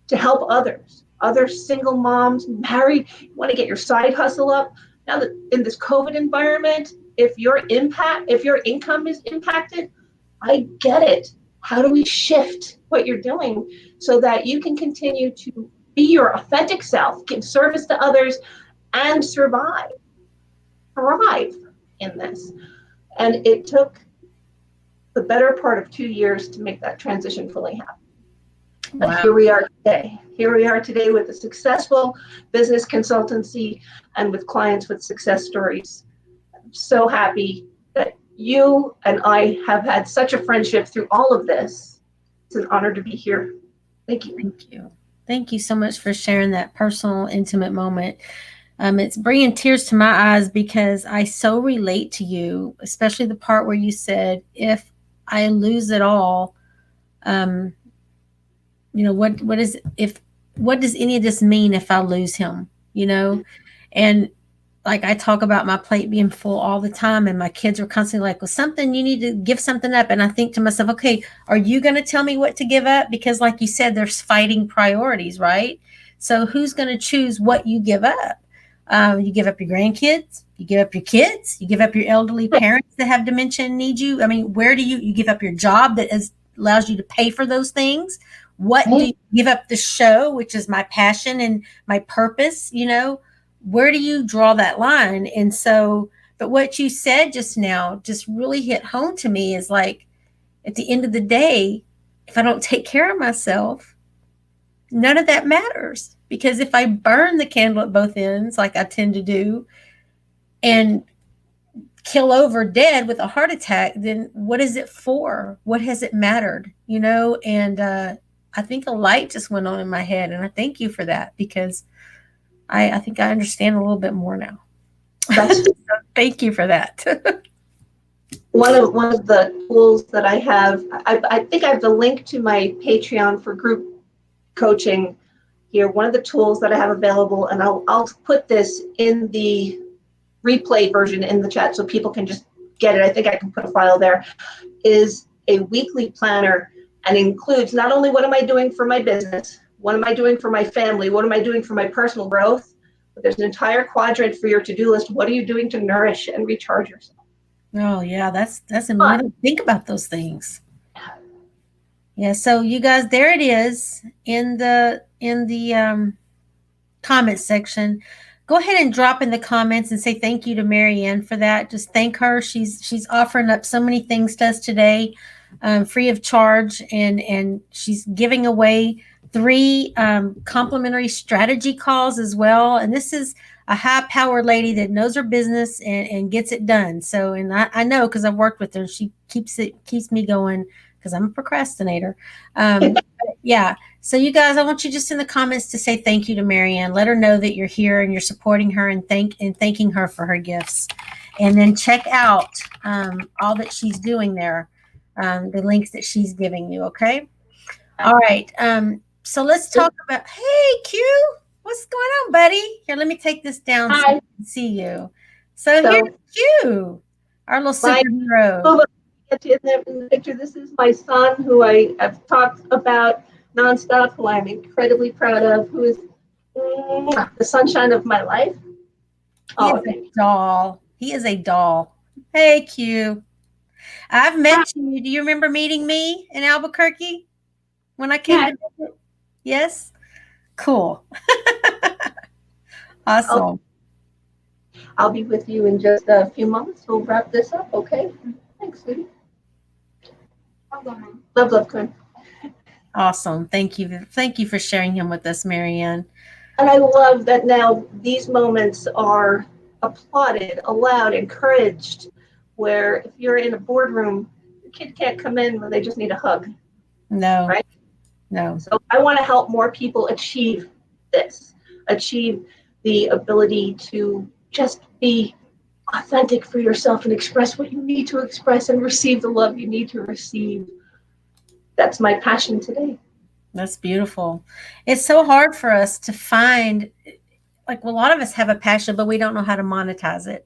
Speaker 2: to help others, other single moms, married, you want to get your side hustle up. Now that in this COVID environment, if your income is impacted, I get it. How do we shift what you're doing so that you can continue to be your authentic self, give service to others, and thrive in this? And it took the better part of 2 years to make that transition fully happen. But
Speaker 1: Wow.
Speaker 2: here we are today. Here we are today with a successful business consultancy and with clients with success stories so happy that you and I have had such a friendship through all of this. It's an honor to be here. Thank you.
Speaker 1: Thank you. Thank you so much for sharing that personal, intimate moment. It's bringing tears to my eyes because I so relate to you, especially the part where you said, if I lose it all, um, what is if what does any of this mean if I lose him? And like I talk about my plate being full all the time, and my kids are constantly like, well, something, you need to give something up. And I think to myself, okay, are you going to tell me what to give up? Because like you said, there's fighting priorities, right? So who's going to choose what you give up? You give up your grandkids, you give up your kids, you give up your elderly parents that have dementia and need you. I mean, where do you give up your job that allows you to pay for those things? What do you give up? The show, which is my passion and my purpose, where do you draw that line? And so, but what you said just now just really hit home to me, is like, at the end of the day, if I don't take care of myself, none of that matters. Because if I burn the candle at both ends, like I tend to do, and kill over dead with a heart attack, then what is it for? What has it mattered? And I think a light just went on in my head, and I thank you for that, because I think I understand a little bit more now.
Speaker 2: That's
Speaker 1: So thank you for that.
Speaker 2: one of the tools that I have. I think I have the link to my Patreon for group coaching here. One of the tools that I have available, and I'll put this in the replay version in the chat so people can just get it. I think I can put a file there. Is a weekly planner, and includes not only what am I doing for my business, what am I doing for my family, what am I doing for my personal growth, but there's an entire quadrant for your to-do list. What are you doing to nourish and recharge yourself?
Speaker 1: Oh yeah, that's we don't think about those things. Yeah, so you guys, there it is in the comment section. Go ahead and drop in the comments and say thank you to Marianne for that. Just thank her. She's offering up so many things to us today, free of charge, and she's giving away 3 complimentary strategy calls as well. And this is a high-powered lady that knows her business and gets it done. So, and I know, because I've worked with her. She keeps me going, because I'm a procrastinator. Yeah. So you guys, I want you just in the comments to say thank you to Marianne. Let her know that you're here and you're supporting her, and thanking her for her gifts. And then check out all that she's doing there, the links that she's giving you. Okay. All right. So let's talk about, hey, Q, what's going on, buddy? Here, let me take this down so I can see you. So here's Q, our little superhero.
Speaker 2: Get you in the picture. This is my son, who I have talked about nonstop, who I'm incredibly proud of, who is the sunshine of my life.
Speaker 1: He is a doll. He is a doll. Hey, Q. I've met you. Do you remember meeting me in Albuquerque when I came to visit? Yes? Cool. Awesome.
Speaker 2: I'll be with you in just a few moments. We'll wrap this up, okay? Thanks, sweetie. Love, Quinn.
Speaker 1: Awesome. Thank you. Thank you for sharing him with us, Marianne.
Speaker 2: And I love that now these moments are applauded, allowed, encouraged, where if you're in a boardroom, the kid can't come in when they just need a hug.
Speaker 1: No.
Speaker 2: Right?
Speaker 1: No.
Speaker 2: So I want to help more people achieve this, achieve the ability to just be authentic for yourself and express what you need to express and receive the love you need to receive. That's my passion today.
Speaker 1: That's beautiful. It's so hard for us to find, like, a lot of us have a passion, but we don't know how to monetize it.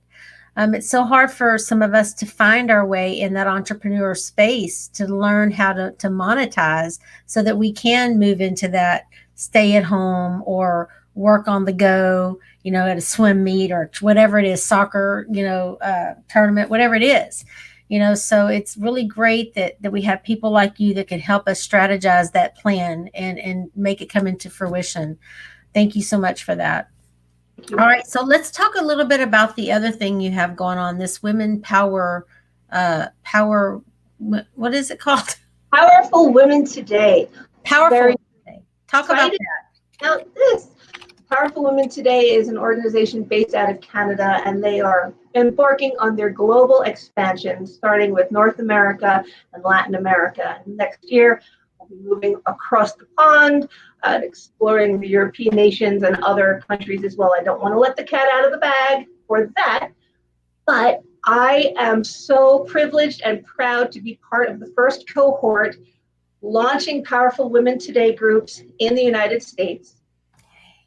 Speaker 1: It's so hard for some of us to find our way in that entrepreneur space, to learn how to monetize, so that we can move into that stay at home or work on the go, at a swim meet or whatever it is, soccer, tournament, whatever it is. So it's really great that we have people like you that can help us strategize that plan and make it come into fruition. Thank you so much for that. All right, so let's talk a little bit about the other thing you have going on, this women power, what is it called?
Speaker 2: Powerful Women Today.
Speaker 1: Powerful Today. Talk about that.
Speaker 2: Now this Powerful Women Today is an organization based out of Canada, and they are embarking on their global expansion, starting with North America and Latin America. And next year, we'll be moving across the pond, exploring the European nations and other countries as well. I don't want to let the cat out of the bag for that, but I am so privileged and proud to be part of the first cohort launching Powerful Women Today groups in the United States.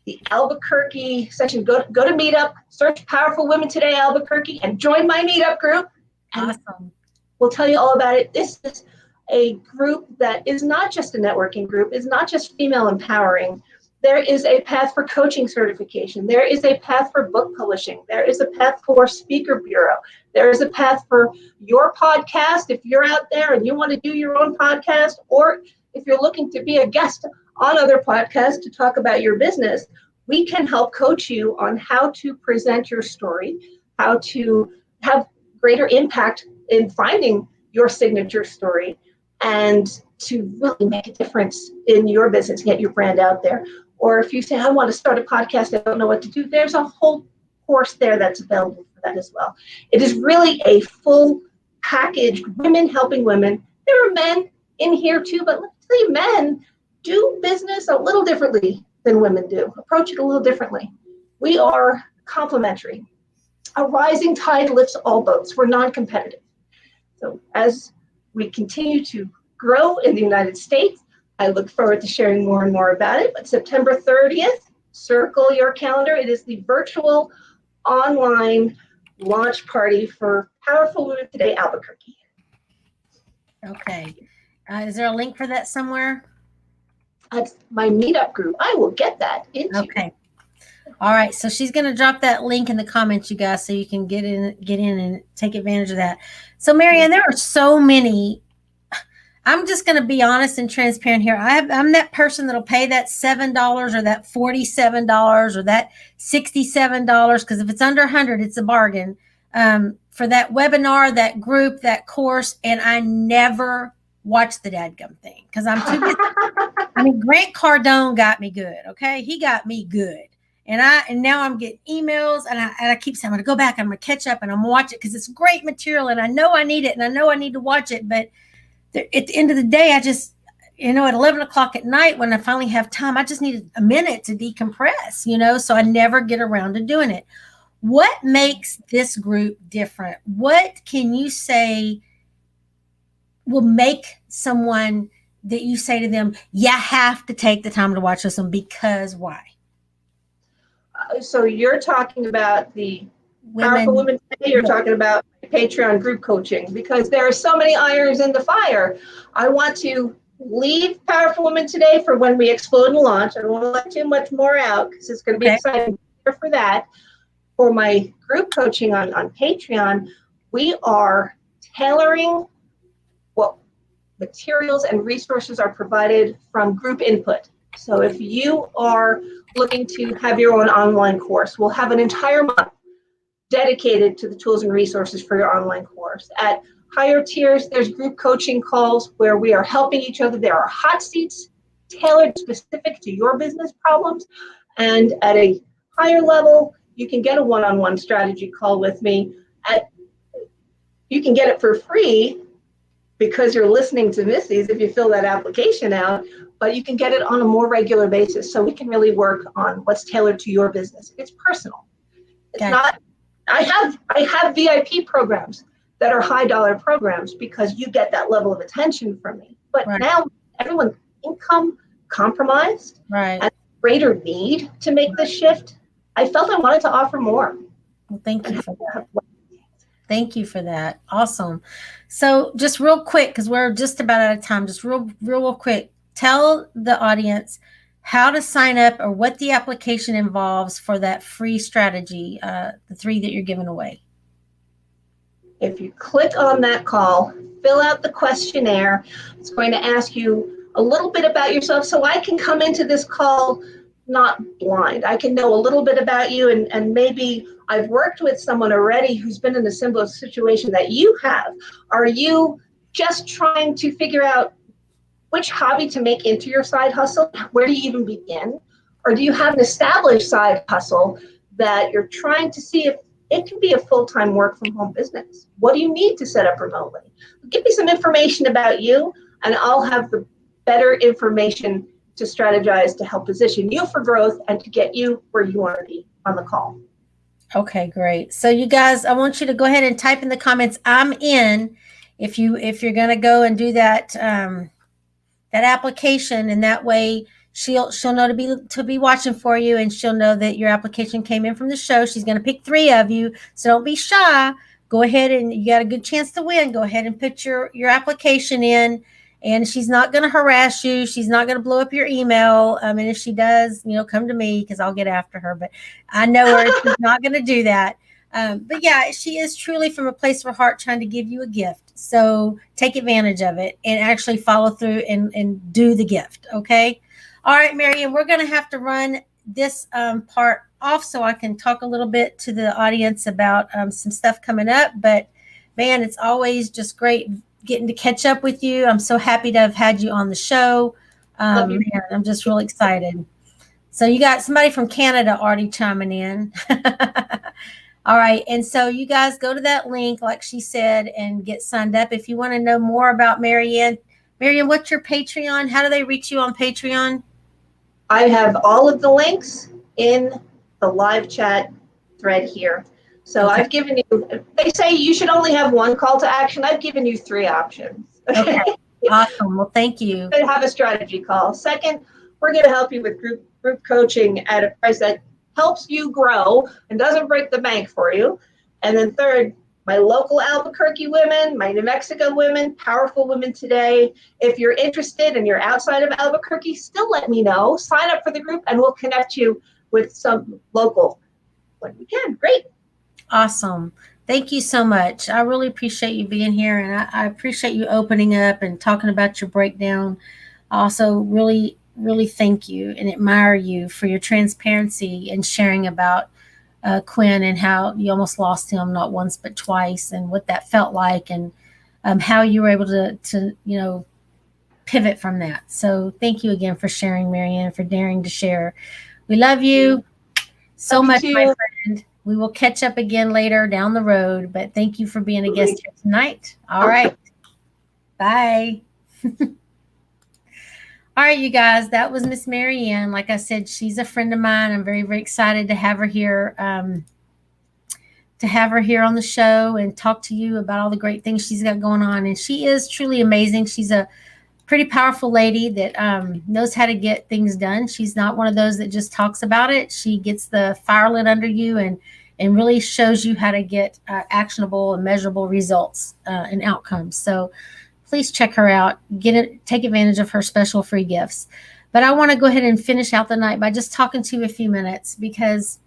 Speaker 2: The Albuquerque section, go to Meetup, search Powerful Women Today Albuquerque, and join my Meetup group. And
Speaker 1: Awesome.
Speaker 2: we'll tell you all about it. This is a group that is not just a networking group, it's not just female empowering. There is a path for coaching certification. There is a path for book publishing. There is a path for speaker bureau. There is a path for your podcast if you're out there and you want to do your own podcast, or if you're looking to be a guest on other podcasts to talk about your business. We can help coach you on how to present your story, how to have greater impact in finding your signature story, and to really make a difference in your business, get your brand out there. Or if you say, I want to start a podcast, I don't know what to do, there's a whole course there that's available for that as well. It is really a full package, women helping women. There are men in here too, but let's say men do business a little differently than women do. Approach it a little differently. We are complementary. A rising tide lifts all boats. We're non-competitive. So as we continue to grow in the United States, I look forward to sharing more and more about it. But September 30th, circle your calendar. It is the virtual online launch party for Powerful Women Today Albuquerque.
Speaker 1: Okay. Is there a link for that somewhere?
Speaker 2: That's my Meetup group. I will get that into.
Speaker 1: Okay. All right. So she's going to drop that link in the comments, you guys, so you can get in and take advantage of that. So Marianne, there are so many. I'm just going to be honest and transparent here. I'm that person that'll pay that $7 or that $47 or that $67, because if it's under 100, it's a bargain, for that webinar, that group, that course, and I never watch the dadgum thing because I'm too busy. I mean, Grant Cardone got me good. Okay. He got me good. And now I'm getting emails and I keep saying, I'm going to go back. I'm going to catch up and I'm going to watch it because it's great material and I know I need it and I know I need to watch it. But at the end of the day, I just, at 11 o'clock at night when I finally have time, I just need a minute to decompress, so I never get around to doing it. What makes this group different? What can you say will make someone that you say to them, you have to take the time to watch this one, because why?
Speaker 2: So you're talking about the Powerful Women Today, you're talking about Patreon group coaching, because there are so many irons in the fire. I want to leave Powerful Women Today for when we explode and launch. I don't want to let too much more out because it's going to be exciting for that. For my group coaching on Patreon, we are tailoring what materials and resources are provided from group input. So if you are looking to have your own online course, we'll have an entire month dedicated to the tools and resources for your online course. At higher tiers, there's group coaching calls where we are helping each other. There are hot seats tailored specific to your business problems. And at a higher level, you can get a one-on-one strategy call with me. You can get it for free because you're listening to Mistie's if you fill that application out, but you can get it on a more regular basis. So we can really work on what's tailored to your business. It's personal. It's not, I have VIP programs that are high dollar programs because you get that level of attention from me. But now everyone's income compromised and greater need to make this shift. I felt I wanted to offer more.
Speaker 1: Well, thank you for that. Thank you for that. Awesome. So just real quick, because we're just about out of time, just real quick, tell the audience how to sign up or what the application involves for that free strategy, the 3 that you're giving away.
Speaker 2: If you click on that call, fill out the questionnaire. It's going to ask you a little bit about yourself so I can come into this call not blind. I can know a little bit about you, and maybe I've worked with someone already who's been in a similar situation that you have. Are you just trying to figure out which hobby to make into your side hustle? Where do you even begin? Or do you have an established side hustle that you're trying to see if it can be a full-time work from home business? What do you need to set up remotely? Give me some information about you, and I'll have the better information to strategize to help position you for growth and to get you where you want to be on the call.
Speaker 1: Okay, great. So you guys, I want you to go ahead and type in the comments, I'm in, if you're going to go and do that that application, and that way she'll know to be watching for you, and she'll know that your application came in from the show. She's going to pick 3 of you, so don't be shy. Go ahead, and you got a good chance to win. Go ahead and put your application in, and she's not going to harass you. She's not going to blow up your email. And if she does, come to me, because I'll get after her. But I know her. She's not going to do that. But yeah, she is truly from a place of her heart trying to give you a gift. So take advantage of it and actually follow through and do the gift. Okay. All right, Marian, we're going to have to run this part off so I can talk a little bit to the audience about some stuff coming up. But man, it's always just great getting to catch up with you. I'm so happy to have had you on the show. Man, I'm just really excited. So you got somebody from Canada already chiming in. All right. And so you guys go to that link, like she said, and get signed up. If you want to know more about Marian, what's your Patreon? How do they reach you on Patreon?
Speaker 2: I have all of the links in the live chat thread here. So okay. I've given you, they say you should only have one call to action. I've given you 3 options.
Speaker 1: Okay. Awesome. Well, thank you.
Speaker 2: Have a strategy call. Second, we're going to help you with group coaching at a price that helps you grow and doesn't break the bank for you. And then third, my local Albuquerque women, my New Mexico women, powerful women today. If you're interested and you're outside of Albuquerque, still let me know. Sign up for the group and we'll connect you with some local when we can. Great.
Speaker 1: Awesome. Thank you so much. I really appreciate you being here, and I appreciate you opening up and talking about your breakdown. I also really thank you and admire you for your transparency and sharing about Quinn and how you almost lost him not once but twice, and what that felt like, and how you were able to pivot from that. So thank you again for sharing, Marian, for daring to share. We love you so much, my friend. We will catch up again later down the road, but thank you for being a guest here tonight. All right. Bye. All right, you guys, that was Miss Marian. Like I said, she's a friend of mine. I'm very, very excited to have her here, on the show and talk to you about all the great things she's got going on. And she is truly amazing. She's a pretty powerful lady that knows how to get things done. She's not one of those that just talks about it. She gets the fire lit under you and really shows you how to get actionable and measurable results and outcomes. So please check her out. Take advantage of her special free gifts. But I want to go ahead and finish out the night by just talking to you a few minutes, because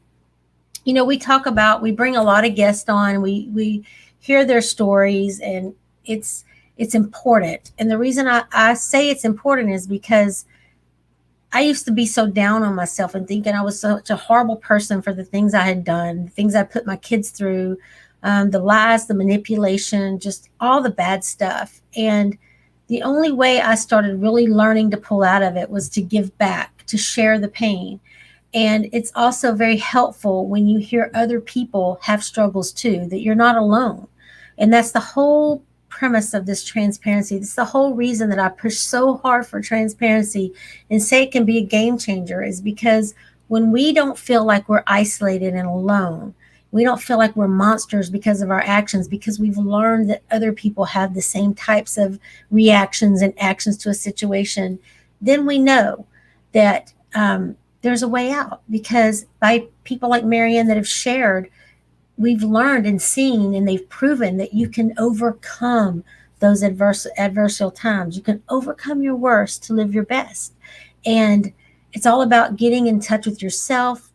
Speaker 1: we bring a lot of guests on. We hear their stories, and it's important. And the reason I say it's important is because I used to be so down on myself and thinking I was such a horrible person for the things I had done, the things I put my kids through, the lies, the manipulation, just all the bad stuff. And the only way I started really learning to pull out of it was to give back, to share the pain. And it's also very helpful when you hear other people have struggles too, that you're not alone. And that's the whole premise of this transparency. It's the whole reason that I push so hard for transparency and say it can be a game changer, is because when we don't feel like we're isolated and alone, we don't feel like we're monsters because of our actions, because we've learned that other people have the same types of reactions and actions to a situation, then we know that there's a way out, because by people like Marian that have shared, we've learned and seen, and they've proven that you can overcome those adversarial times. You can overcome your worst to live your best. And it's all about getting in touch with yourself,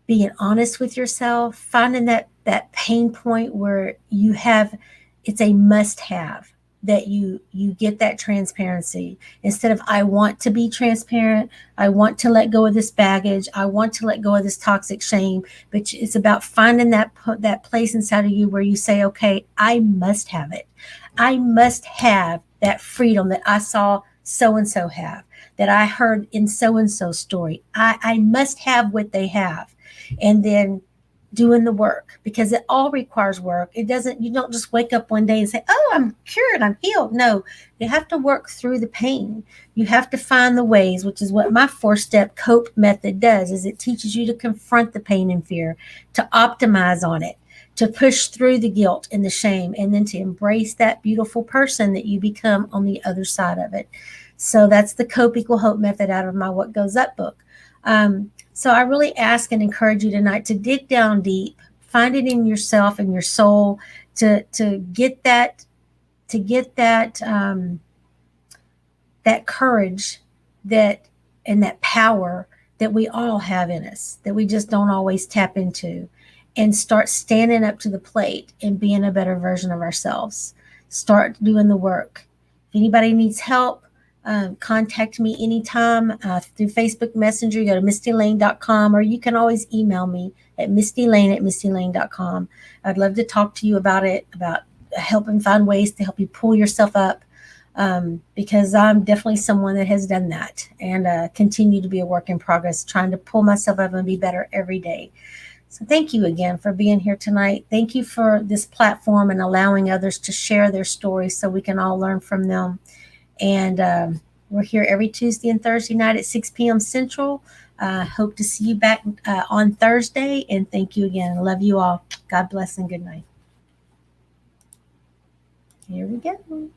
Speaker 1: being honest with yourself, finding that pain point where it's a must have, that you get that transparency. Instead of, I want to be transparent, I want to let go of this baggage, I want to let go of this toxic shame. But it's about finding that place inside of you where you say, okay, I must have it. I must have that freedom that I saw so-and-so have, that I heard in so and so story. I must have what they have. And then doing the work, because it all requires work. It doesn't, you don't just wake up one day and say, oh, I'm cured, I'm healed. No, you have to work through the pain. You have to find the ways, which is what my 4-step cope method does, is it teaches you to confront the pain and fear, to optimize on it, to push through the guilt and the shame, and then to embrace that beautiful person that you become on the other side of it. So that's the Cope Equal Hope method out of my What Goes Up book. So I really ask and encourage you tonight to dig down deep, find it in yourself and your soul, to get that courage, that and that power that we all have in us, that we just don't always tap into, and start standing up to the plate and being a better version of ourselves. Start doing the work. If anybody needs help, contact me anytime through Facebook Messenger. You go to mistielayne.com, or you can always email me at mistielayne@mistielayne.com. I'd love to talk to you about it, about helping find ways to help you pull yourself up, because I'm definitely someone that has done that, and continue to be a work in progress, trying to pull myself up and be better every day. So thank you again for being here tonight. Thank you for this platform and allowing others to share their stories so we can all learn from them. And we're here every Tuesday and Thursday night at 6 p.m. Central. Hope to see you back on Thursday. And thank you again. Love you all. God bless and good night. Here we go.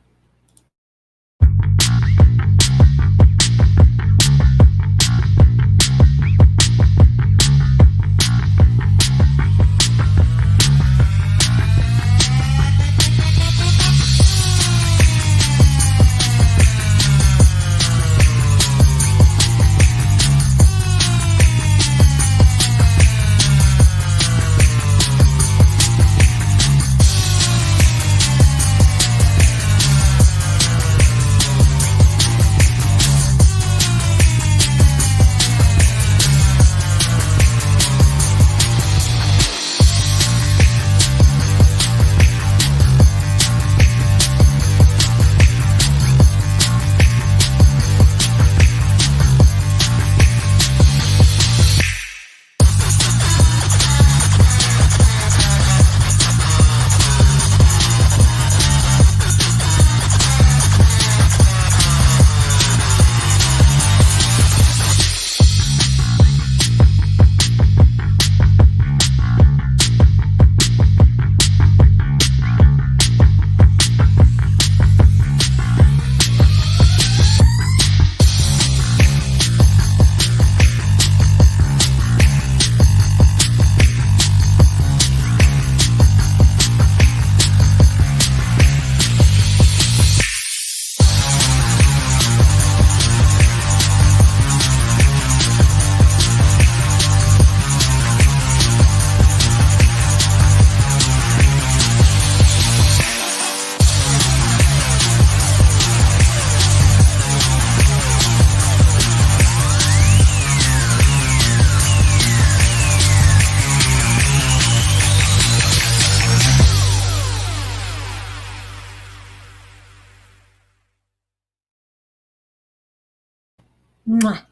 Speaker 1: Mwah.